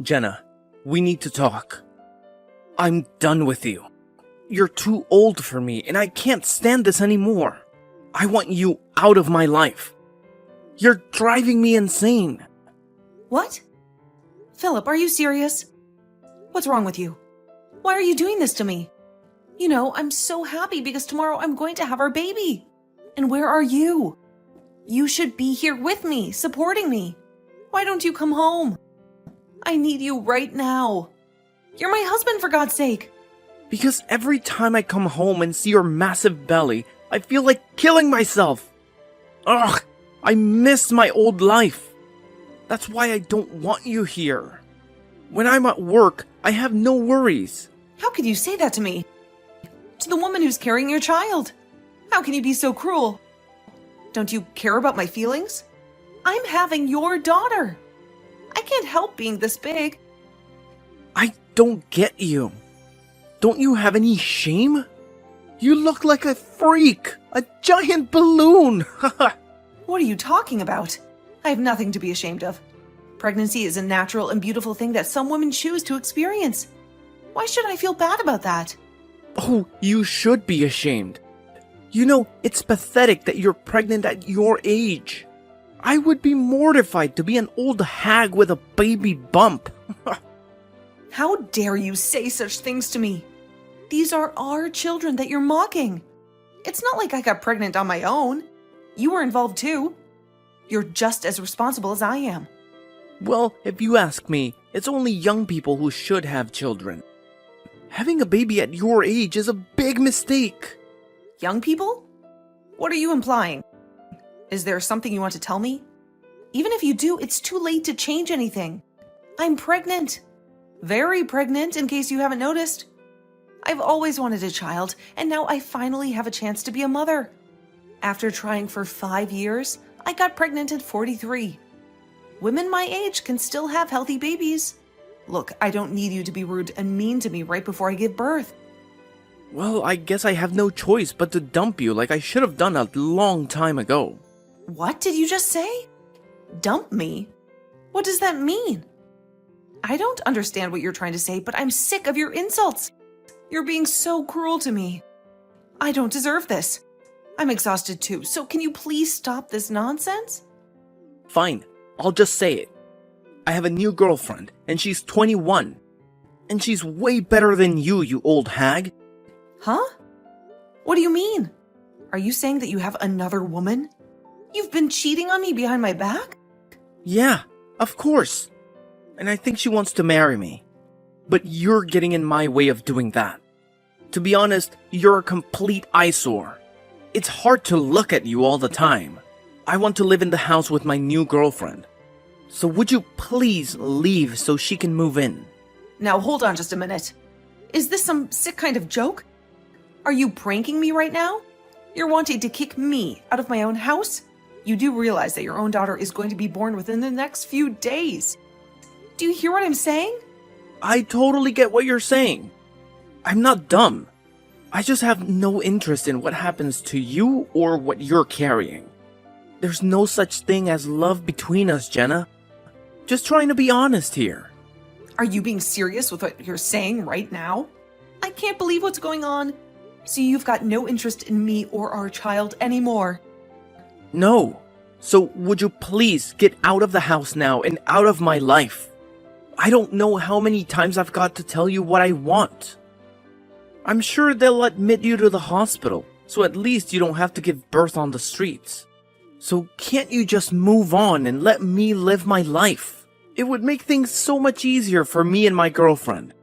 Jenna, we need to talk. I'm done with you. You're too old for me, and I can't stand this anymore. I want you out of my life. You're driving me insane. What? Philip, are you serious? What's wrong with you? Why are you doing this to me? You know, I'm so happy because tomorrow I'm going to have our baby. And where are you? You should be here with me, supporting me. Why don't you come home? I need you right now. You're my husband, for God's sake. Because every time I come home and see your massive belly, I feel like killing myself. Ugh, I miss my old life. That's why I don't want you here. When I'm at work, I have no worries. How could you say that to me? To the woman who's carrying your child? How can you be so cruel? Don't you care about my feelings? I'm having your daughter. I can't help being this big. I don't get you. Don't you have any shame? You look like a freak, a giant balloon. What are you talking about? I have nothing to be ashamed of. Pregnancy is a natural and beautiful thing that some women choose to experience. Why should I feel bad about that? Oh, you should be ashamed. You know, it's pathetic that you're pregnant at your age. I would be mortified to be an old hag with a baby bump. How dare you say such things to me? These are our children that you're mocking. It's not like I got pregnant on my own. You were involved too. You're just as responsible as I am. Well, if you ask me, it's only young people who should have children. Having a baby at your age is a big mistake. Young people? What are you implying? Is there something you want to tell me? Even if you do, it's too late to change anything. I'm pregnant. Very pregnant, in case you haven't noticed. I've always wanted a child, and now I finally have a chance to be a mother. After trying for 5 years, I got pregnant at 43. Women my age can still have healthy babies. Look, I don't need you to be rude and mean to me right before I give birth. Well, I guess I have no choice but to dump you like I should have done a long time ago. What did you just say? Dump me? What does that mean? I don't understand what you're trying to say, but I'm sick of your insults. You're being so cruel to me. I don't deserve this. I'm exhausted too, so can you please stop this nonsense? Fine, I'll just say it. I have a new girlfriend, and she's 21. And she's way better than you old hag. Huh? What do you mean? Are you saying that you have another woman? You've been cheating on me behind my back? Yeah, of course. And I think she wants to marry me. But you're getting in my way of doing that. To be honest, you're a complete eyesore. It's hard to look at you all the time. I want to live in the house with my new girlfriend. So would you please leave so she can move in? Now hold on just a minute. Is this some sick kind of joke? Are you pranking me right now? You're wanting to kick me out of my own house? You do realize that your own daughter is going to be born within the next few days. Do you hear what I'm saying? I totally get what you're saying. I'm not dumb. I just have no interest in what happens to you or what you're carrying. There's no such thing as love between us, Jenna. Just trying to be honest here. Are you being serious with what you're saying right now? I can't believe what's going on. So you've got no interest in me or our child anymore. No. So would you please get out of the house now and out of my life? I don't know how many times I've got to tell you what I want. I'm sure they'll admit you to the hospital, so at least you don't have to give birth on the streets. So can't you just move on and let me live my life? It would make things so much easier for me and my girlfriend.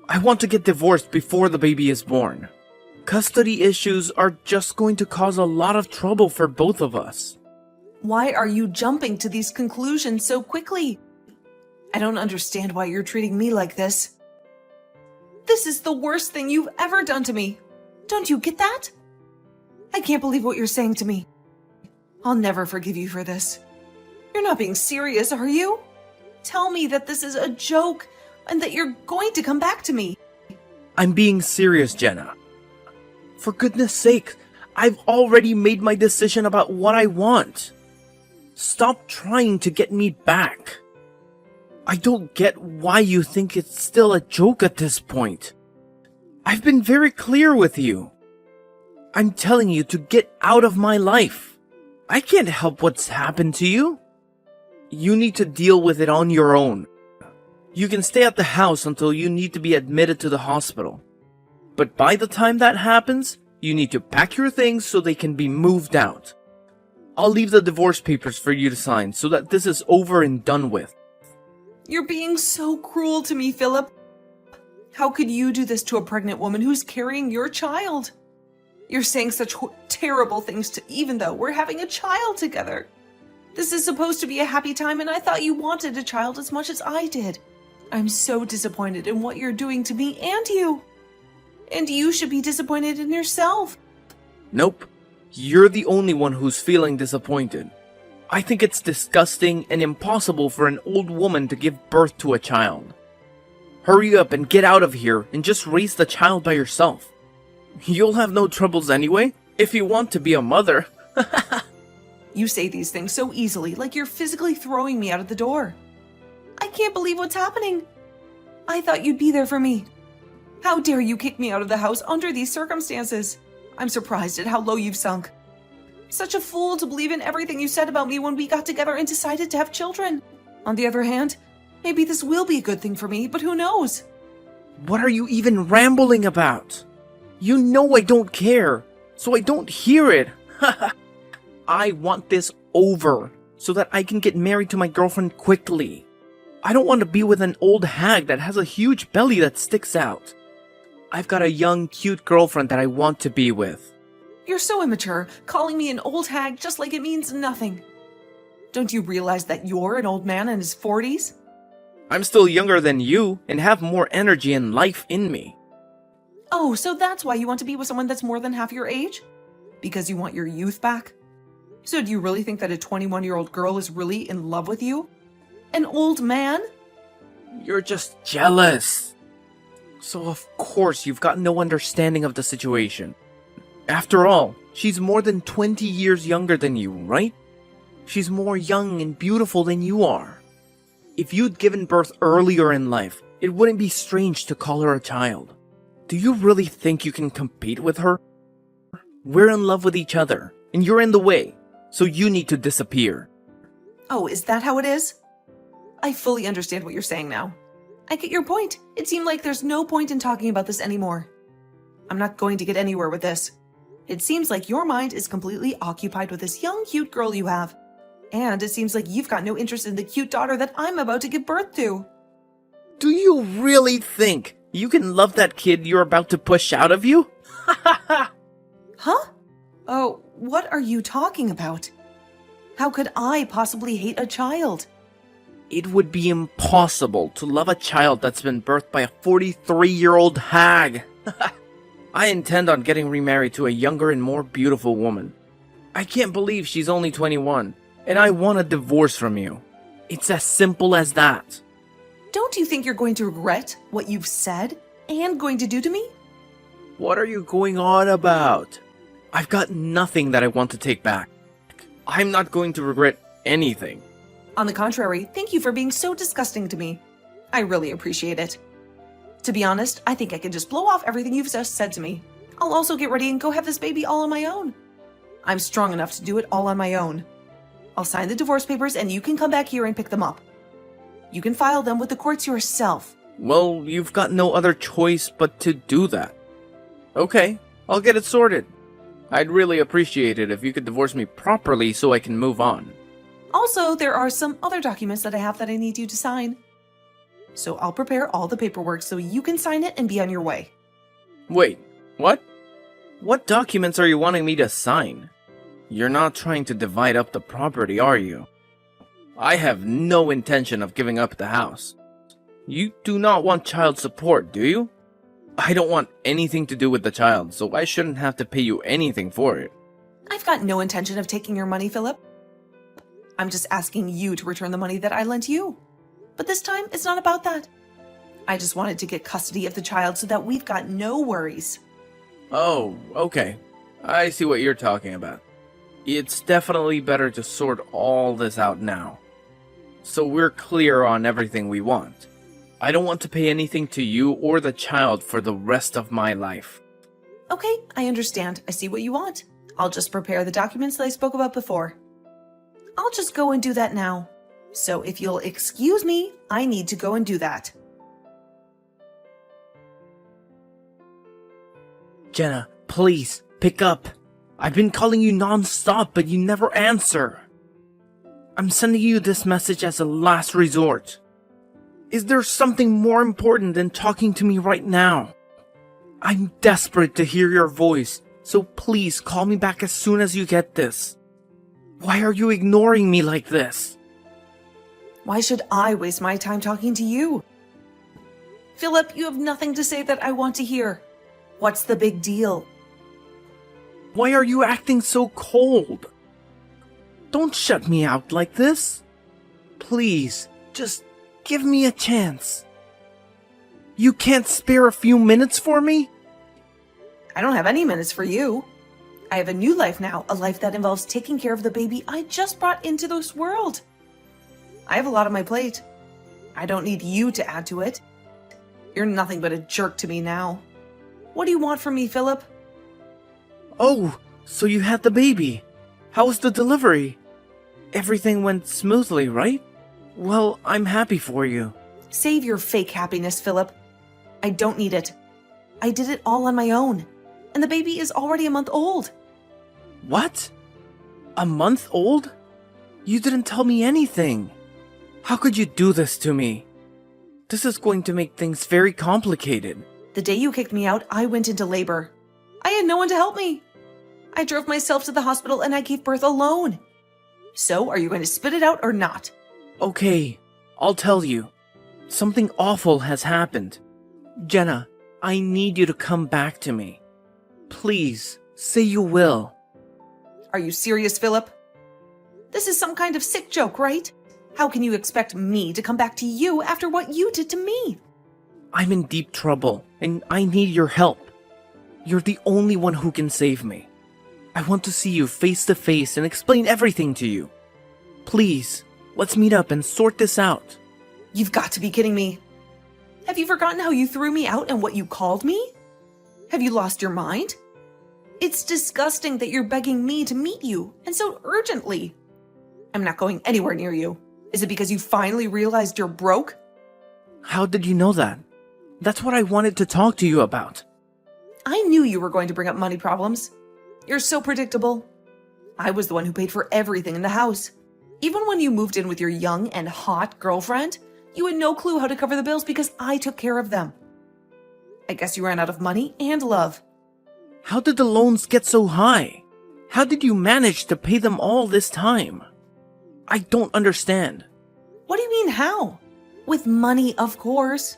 I want to get divorced before the baby is born. Custody issues are just going to cause a lot of trouble for both of us. Why are you jumping to these conclusions so quickly? I don't understand why you're treating me like this. This is the worst thing you've ever done to me. Don't you get that? I can't believe what you're saying to me. I'll never forgive you for this. You're not being serious, are you? Tell me that this is a joke and that you're going to come back to me. I'm being serious, Jenna. For goodness sake, I've already made my decision about what I want. Stop trying to get me back. I don't get why you think it's still a joke at this point. I've been very clear with you. I'm telling you to get out of my life. I can't help what's happened to you. You need to deal with it on your own. You can stay at the house until you need to be admitted to the hospital. But by the time that happens, you need to pack your things so they can be moved out. I'll leave the divorce papers for you to sign so that this is over and done with. You're being so cruel to me, Philip. How could you do this to a pregnant woman who's carrying your child? You're saying such terrible things even though we're having a child together. This is supposed to be a happy time, and I thought you wanted a child as much as I did. I'm so disappointed in what you're doing to me and you. And you should be disappointed in yourself. Nope. You're the only one who's feeling disappointed. I think it's disgusting and impossible for an old woman to give birth to a child. Hurry up and get out of here and just raise the child by yourself. You'll have no troubles anyway, if you want to be a mother. You say these things so easily, like you're physically throwing me out of the door. I can't believe what's happening. I thought you'd be there for me. How dare you kick me out of the house under these circumstances? I'm surprised at how low you've sunk. Such a fool to believe in everything you said about me when we got together and decided to have children. On the other hand, maybe this will be a good thing for me, but who knows? What are you even rambling about? You know I don't care, so I don't hear it. I want this over, so that I can get married to my girlfriend quickly. I don't want to be with an old hag that has a huge belly that sticks out. I've got a young, cute girlfriend that I want to be with. You're so immature, calling me an old hag just like it means nothing. Don't you realize that you're an old man in his 40s? I'm still younger than you and have more energy and life in me. Oh, so that's why you want to be with someone that's more than half your age? Because you want your youth back? So do you really think that a 21-year-old girl is really in love with you? An old man? You're just jealous. So of course you've got no understanding of the situation. After all, she's more than 20 years younger than you, right? She's more young and beautiful than you are. If you'd given birth earlier in life, it wouldn't be strange to call her a child. Do you really think you can compete with her? We're in love with each other, and you're in the way, so you need to disappear. Oh, is that how it is? I fully understand what you're saying now. I get your point. It seemed like there's no point in talking about this anymore. I'm not going to get anywhere with this. It seems like your mind is completely occupied with this young, cute girl you have. And it seems like you've got no interest in the cute daughter that I'm about to give birth to. Do you really think you can love that kid you're about to push out of you? Huh? Oh, what are you talking about? How could I possibly hate a child? It would be impossible to love a child that's been birthed by a 43-year-old hag. I intend on getting remarried to a younger and more beautiful woman. I can't believe she's only 21, and I want a divorce from you. It's as simple as that. Don't you think you're going to regret what you've said and going to do to me? What are you going on about? I've got nothing that I want to take back. I'm not going to regret anything. On the contrary, thank you for being so disgusting to me. I really appreciate it. To be honest, I think I can just blow off everything you've just said to me. I'll also get ready and go have this baby all on my own. I'm strong enough to do it all on my own. I'll sign the divorce papers and you can come back here and pick them up. You can file them with the courts yourself. Well, you've got no other choice but to do that. Okay, I'll get it sorted. I'd really appreciate it if you could divorce me properly so I can move on. Also, there are some other documents that I have that I need you to sign. So I'll prepare all the paperwork so you can sign it and be on your way. Wait, what? What documents are you wanting me to sign? You're not trying to divide up the property, are you? I have no intention of giving up the house. You do not want child support, do you? I don't want anything to do with the child, so I shouldn't have to pay you anything for it. I've got no intention of taking your money, Philip. I'm just asking you to return the money that I lent you. But this time, it's not about that. I just wanted to get custody of the child so that we've got no worries. Oh, okay. I see what you're talking about. It's definitely better to sort all this out now. so we're clear on everything we want. I don't want to pay anything to you or the child for the rest of my life. Okay, I understand. I see what you want. I'll just prepare the documents that I spoke about before. I'll just go and do that now. So if you'll excuse me, I need to go and do that. Jenna, please, pick up. I've been calling you non-stop, but you never answer. I'm sending you this message as a last resort. Is there something more important than talking to me right now? I'm desperate to hear your voice, so please call me back as soon as you get this. Why are you ignoring me like this? Why should I waste my time talking to you? Philip, you have nothing to say that I want to hear. What's the big deal? Why are you acting so cold? Don't shut me out like this. Please, just give me a chance. You can't spare a few minutes for me? I don't have any minutes for you. I have a new life now, a life that involves taking care of the baby I just brought into this world. I have a lot on my plate. I don't need you to add to it. You're nothing but a jerk to me now. What do you want from me, Philip? Oh, so you had the baby. How was the delivery? Everything went smoothly, right? Well, I'm happy for you. Save your fake happiness, Philip. I don't need it. I did it all on my own. And the baby is already a month old. What? A month old? You didn't tell me anything. How could you do this to me? This is going to make things very complicated. The day you kicked me out, I went into labor. I had no one to help me. I drove myself to the hospital and I gave birth alone. So, are you going to spit it out or not? Okay, I'll tell you. Something awful has happened. Jenna, I need you to come back to me. Please, say you will. Are you serious, Philip? This is some kind of sick joke, right? How can you expect me to come back to you after what you did to me? I'm in deep trouble, and I need your help. You're the only one who can save me. I want to see you face to face and explain everything to you. Please, let's meet up and sort this out. You've got to be kidding me. Have you forgotten how you threw me out and what you called me? Have you lost your mind? It's disgusting that you're begging me to meet you, and so urgently. I'm not going anywhere near you. Is it because you finally realized you're broke? How did you know that? That's what I wanted to talk to you about. I knew you were going to bring up money problems. You're so predictable. I was the one who paid for everything in the house. Even when you moved in with your young and hot girlfriend, you had no clue how to cover the bills because I took care of them. I guess you ran out of money and love. How did the loans get so high? How did you manage to pay them all this time? I don't understand. What do you mean, how? With money, of course.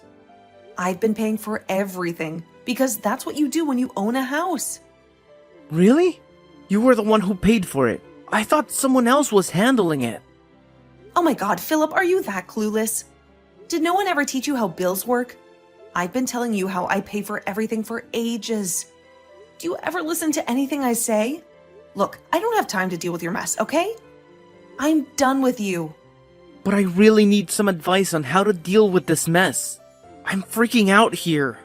I've been paying for everything because that's what you do when you own a house. Really? You were the one who paid for it. I thought someone else was handling it. Oh my God, Philip, are you that clueless? Did no one ever teach you how bills work? I've been telling you how I pay for everything for ages. Do you ever listen to anything I say? Look, I don't have time to deal with your mess, okay? I'm done with you. But I really need some advice on how to deal with this mess. I'm freaking out here.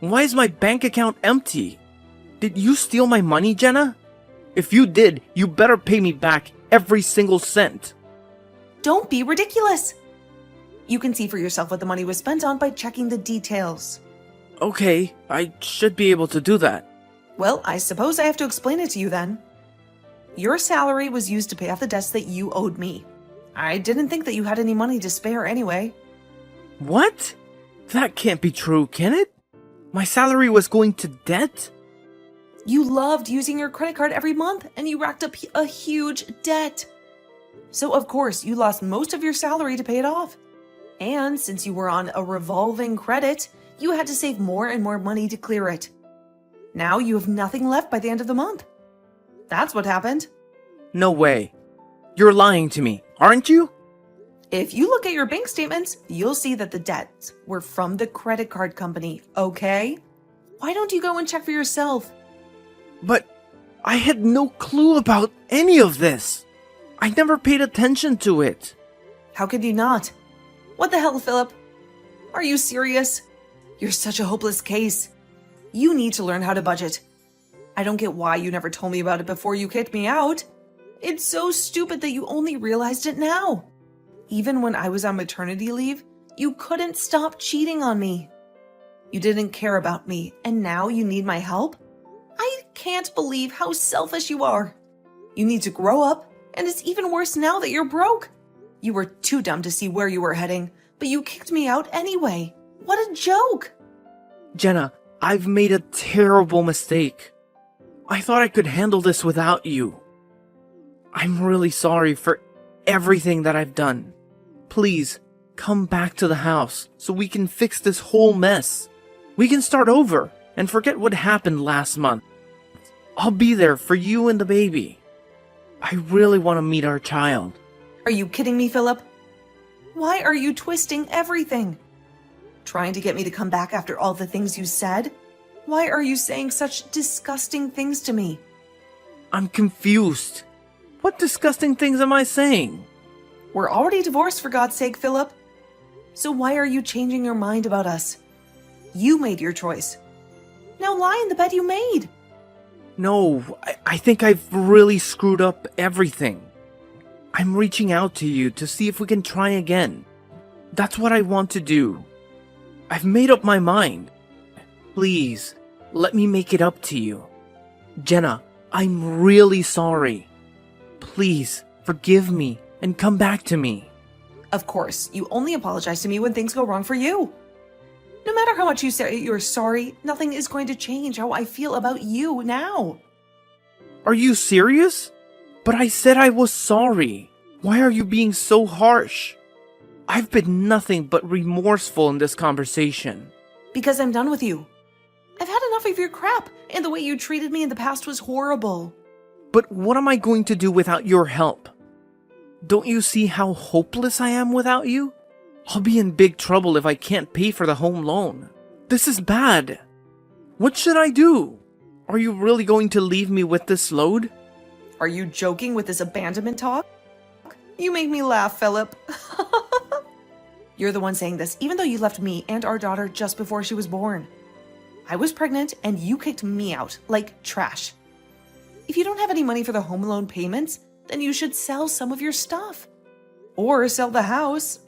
Why is my bank account empty? Did you steal my money, Jenna? If you did, you better pay me back every single cent. Don't be ridiculous. You can see for yourself what the money was spent on by checking the details. Okay, I should be able to do that. Well, I suppose I have to explain it to you then. Your salary was used to pay off the debts that you owed me. I didn't think that you had any money to spare anyway. What? That can't be true, can it? My salary was going to debt? You loved using your credit card every month and you racked up a huge debt. So of course you lost most of your salary to pay it off. And since you were on a revolving credit, you had to save more and more money to clear it. Now you have nothing left by the end of the month. That's what happened. No way. You're lying to me, aren't you? If you look at your bank statements, you'll see that the debts were from the credit card company, okay? Why don't you go and check for yourself? But I had no clue about any of this. I never paid attention to it. How could you not? What the hell, Philip? Are you serious? You're such a hopeless case. You need to learn how to budget. I don't get why you never told me about it before you kicked me out. It's so stupid that you only realized it now. Even when I was on maternity leave, you couldn't stop cheating on me. You didn't care about me, and now you need my help? I can't believe how selfish you are. You need to grow up, and it's even worse now that you're broke. You were too dumb to see where you were heading, but you kicked me out anyway. What a joke! Jenna, I've made a terrible mistake. I thought I could handle this without you. I'm really sorry for everything that I've done. Please, come back to the house so we can fix this whole mess. We can start over and forget what happened last month. I'll be there for you and the baby. I really want to meet our child. Are you kidding me, Philip? Why are you twisting everything? Trying to get me to come back after all the things you said? Why are you saying such disgusting things to me? I'm confused. What disgusting things am I saying? We're already divorced, for God's sake, Philip. So why are you changing your mind about us? You made your choice. Now lie in the bed you made. No, I think I've really screwed up everything. I'm reaching out to you to see if we can try again. That's what I want to do. I've made up my mind. Please, let me make it up to you. Jenna, I'm really sorry. Please, forgive me and come back to me. Of course, you only apologize to me when things go wrong for you. No matter how much you say you're sorry, nothing is going to change how I feel about you now. Are you serious? But I said I was sorry. Why are you being so harsh? I've been nothing but remorseful in this conversation. Because I'm done with you. I've had enough of your crap, and the way you treated me in the past was horrible. But what am I going to do without your help? Don't you see how hopeless I am without you? I'll be in big trouble if I can't pay for the home loan. This is bad. What should I do? Are you really going to leave me with this load? Are you joking with this abandonment talk? You make me laugh, Philip. You're the one saying this, even though you left me and our daughter just before she was born. I was pregnant and you kicked me out like trash. If you don't have any money for the home loan payments, then you should sell some of your stuff. Or sell the house.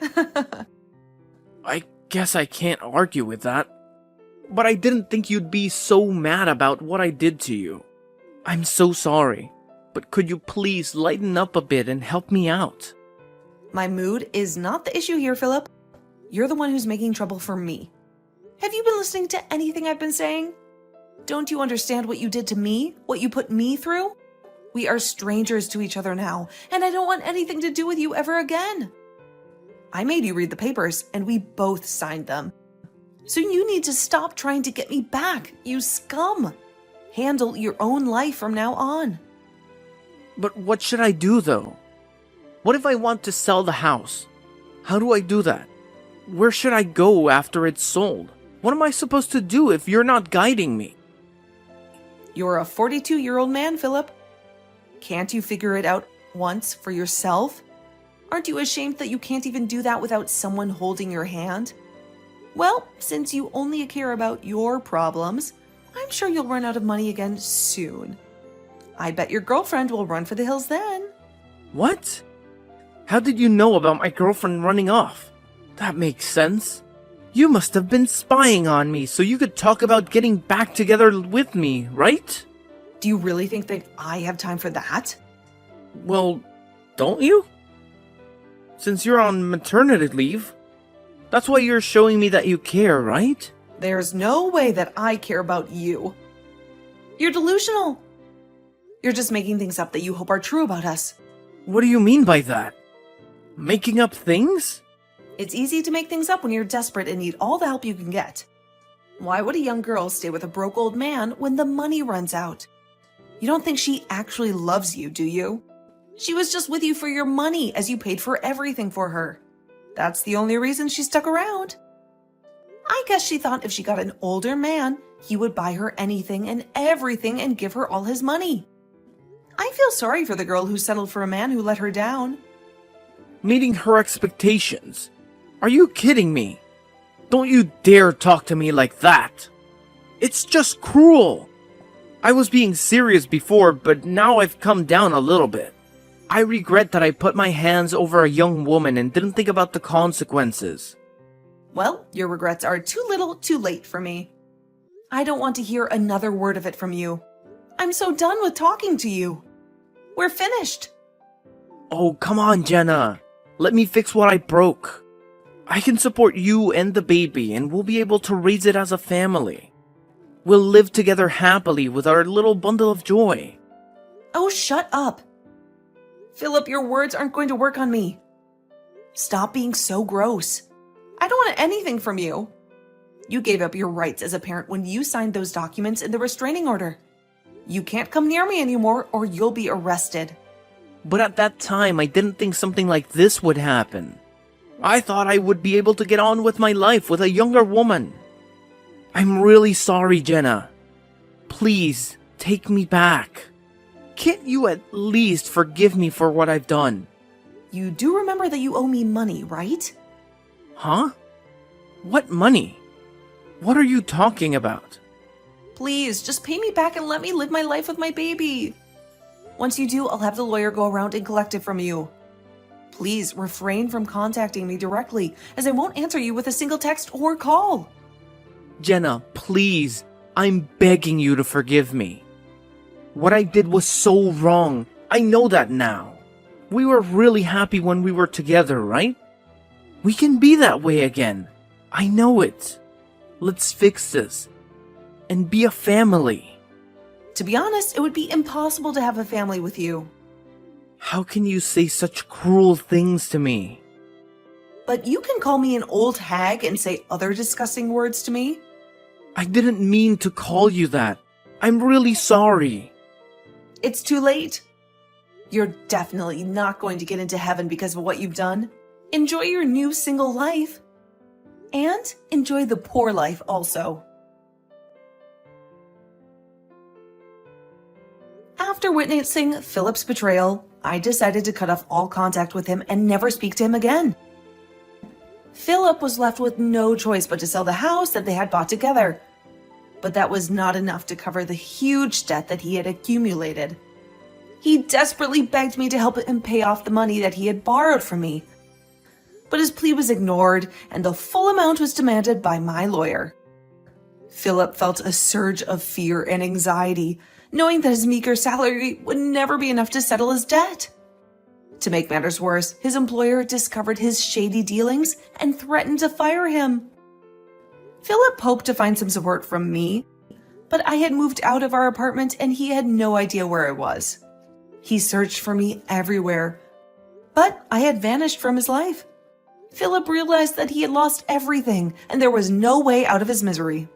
I guess I can't argue with that. But I didn't think you'd be so mad about what I did to you. I'm so sorry. But could you please lighten up a bit and help me out? My mood is not the issue here, Philip. You're the one who's making trouble for me. Have you been listening to anything I've been saying? Don't you understand what you did to me? What you put me through? We are strangers to each other now, and I don't want anything to do with you ever again. I made you read the papers, and we both signed them. So you need to stop trying to get me back, you scum. Handle your own life from now on. But what should I do, though? What if I want to sell the house? How do I do that? Where should I go after it's sold? What am I supposed to do if you're not guiding me? You're a 42-year-old man, Philip. Can't you figure it out once for yourself? Aren't you ashamed that you can't even do that without someone holding your hand? Well, since you only care about your problems, I'm sure you'll run out of money again soon. I bet your girlfriend will run for the hills then. What? How did you know about my girlfriend running off? That makes sense. You must have been spying on me so you could talk about getting back together with me, right? Do you really think that I have time for that? Well, don't you? Since you're on maternity leave. That's why you're showing me that you care, right? There's no way that I care about you. You're delusional. You're just making things up that you hope are true about us. What do you mean by that? Making up things? It's easy to make things up when you're desperate and need all the help you can get. Why would a young girl stay with a broke old man when the money runs out? You don't think she actually loves you, do you? She was just with you for your money as you paid for everything for her. That's the only reason she stuck around. I guess she thought if she got an older man, he would buy her anything and everything and give her all his money. I feel sorry for the girl who settled for a man who let her down. meeting her expectations. Are you kidding me? Don't you dare talk to me like that. It's just cruel. I was being serious before, but now I've come down a little bit. I regret that I put my hands over a young woman and didn't think about the consequences. Well, your regrets are too little, too late for me. I don't want to hear another word of it from you. I'm so done with talking to you. We're finished. Oh, come on, Jenna. Let me fix what I broke. I can support you and the baby, and we'll be able to raise it as a family. We'll live together happily with our little bundle of joy. Oh, shut up. Philip, your words aren't going to work on me. Stop being so gross. I don't want anything from you. You gave up your rights as a parent when you signed those documents in the restraining order. You can't come near me anymore or you'll be arrested. But at that time, I didn't think something like this would happen. I thought I would be able to get on with my life with a younger woman. I'm really sorry, Jenna. Please, take me back. Can't you at least forgive me for what I've done? You do remember that you owe me money, right? Huh? What money? What are you talking about? Please, just pay me back and let me live my life with my baby. Once you do, I'll have the lawyer go around and collect it from you. Please refrain from contacting me directly, as I won't answer you with a single text or call. Jenna, please, I'm begging you to forgive me. What I did was so wrong. I know that now. We were really happy when we were together, right? We can be that way again. I know it. Let's fix this. And be a family. To be honest, it would be impossible to have a family with you. How can you say such cruel things to me? But you can call me an old hag and say other disgusting words to me. I didn't mean to call you that. I'm really sorry. It's too late. You're definitely not going to get into heaven because of what you've done. Enjoy your new single life. And enjoy the poor life also. After witnessing Philip's betrayal, I decided to cut off all contact with him and never speak to him again. Philip was left with no choice but to sell the house that they had bought together. But that was not enough to cover the huge debt that he had accumulated. He desperately begged me to help him pay off the money that he had borrowed from me. But his plea was ignored, and the full amount was demanded by my lawyer. Philip felt a surge of fear and anxiety, knowing that his meager salary would never be enough to settle his debt. To make matters worse, his employer discovered his shady dealings and threatened to fire him. Philip hoped to find some support from me, but I had moved out of our apartment and he had no idea where I was. He searched for me everywhere, but I had vanished from his life. Philip realized that he had lost everything and there was no way out of his misery.